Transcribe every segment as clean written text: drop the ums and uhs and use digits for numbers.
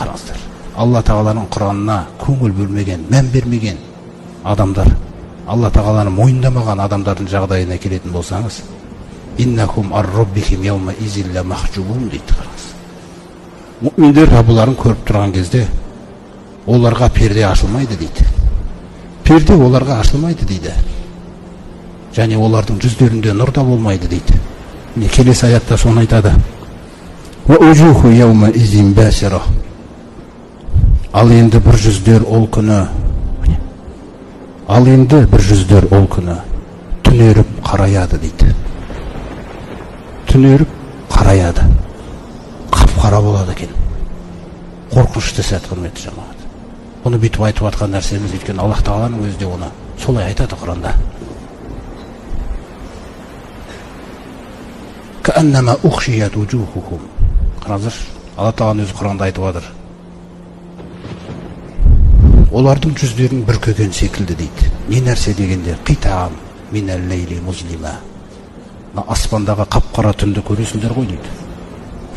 Қараңыздар, Алла тағаланың Құранына көңіл бөлмеген, мән бермеген адамдар, Алла тағаланы мойындамаған адамдардың жағдайына келетін болсаңыз, иннахум ар-раббихим яума изин ла махджубун дейді. Қараңыз, мұъминдер Раббыларын көріп тұрған кезде оларға перде ашылмайды дейді. Перде оларға ашылмайды дейді. Және олардың жүздерінде нұр да болмайды дейді. Міне келесі аятта соны айтады. Ва уджуху яума изин басира. Ал енді бір жүздер ол күні түнеріп қараяды дейді. Түнеріп қараяды. Қап-қара болады екен. Қорқынышты сәт, құрметті жамағат. Бұны бүйтіп айтып жатқан нәрсеміз, өйткені Аллах тағаланың өзі де оны солай айтады Құранда. Кааннама ухшият уджухухум. Қараңыздар, Алла тағала өзі Құранда айтып жатыр. Олардың жүздерін бүркеген секілді дейді. Не нәрсе дегенде, қитаам минал лейли музлима. Аспандағы қап-қара түнді көресіңдер ғой дейді.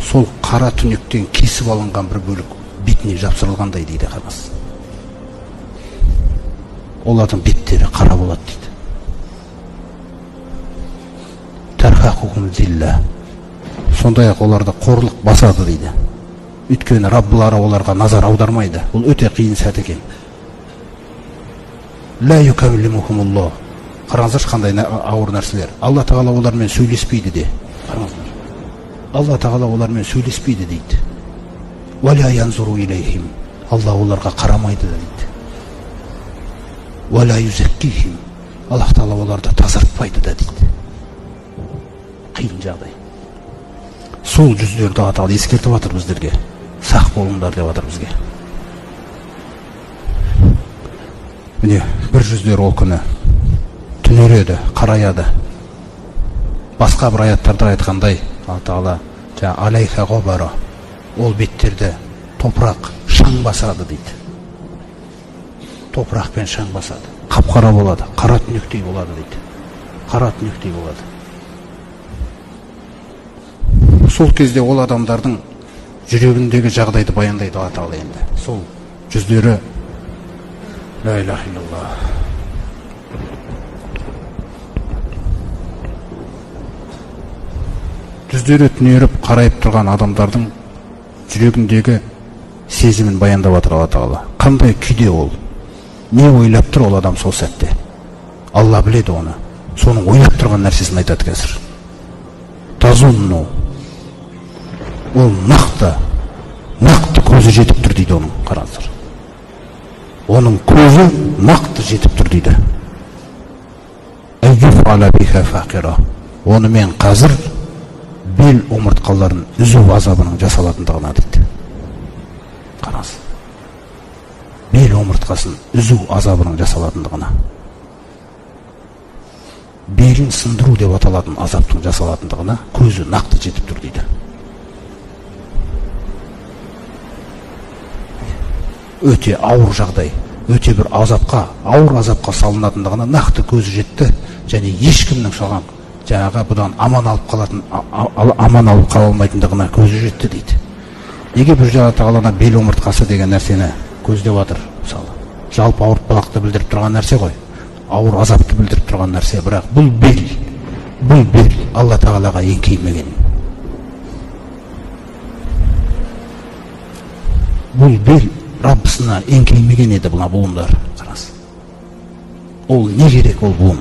Сол қара түнектен кесіп алынған бір бөлік бетіне жапсырылғандай дейді. Қараңыз, олардың беттері қара болады дейді. Тархақухум зилла. Сондай-ақ оларды қорлық басады дейді. Өйткені Раббылары оларға назар аудармайды. Бұл өте қиын сәт екен. Ла юкаллимухумуллах. Қараңыздар, қандай ауыр нәрселер. Алла тағала олармен сөйлеспейді де. Қараңыздар, Алла тағала олармен сөйлеспейді дейді. Ва ла янзуру илейхим. Алла оларға қарамайды дейді. Ва ла юзаккихим. Аллах тағала оларды тазартпайды да дейді. Қиын жағдай. Сол жүздерді Алла тағала ескертіп жатыр біздерге. Сақ болыңдар деп жатыр бізге. Міне, бір жүздер ол күні түнереді, қараяды. Басқа бір аяттарда айтқандай, Алла тағала алейха ғобара, ол беттерді топырақ, шаң басады дейді. Топырақпен шаң басады. Қап-қара болады, қара түнектей болады дейді. Қара түнектей болады. Сол кезде ол адамдардың жүрегіндегі жағдайды баяндайды Алла тағала енді. Сол жүздері ла илаха иллаллах. Жүздері түнеріп қарайып тұрған адамдардың жүрегіндегі сезімін баяндап жатыр Алла тағала. Қандай күйде ол? Не ойлап тұр ол адам сол сәтте? Алла біледі оны. Соның ойлап тұрған нәрсесін айтады қазір. Тазунну. Ол нақты көзі жетіп тұр дейді оның. Қараңыздар, оның көзі нақты жетіп тұр дейді. Айюфала биха фақира. Онымен қазір бел омыртқаларын үзу азабының жасалатындығына дейді. Қараңыз, бел омыртқасын үзу азабының жасалатындығына, белін сындыру деп аталатын азаптың жасалатындығына көзі нақты жетіп тұр дейді. Өте ауыр жағдай, өте бір ауыр азапқа салынатындығына нақты көзі жетті, және ешкімнің соған жаңағы бұдан аман алып қала алмайтындығына көзі жетті дейді. Неге бір Алла тағала бел омыртқасы деген нәрсені көздеп жатыр? Мысалы, жалпы ауыртпалықты білдіріп тұрған нәрсе ғой, ауыр азапты білдіріп тұрған нәрсе, бірақ бұл бел Алла тағалаға еңкеймеген. Бұл бел Раббысына еңкеймеген еді бұна буындар. Қарас, ол не керек ол буын?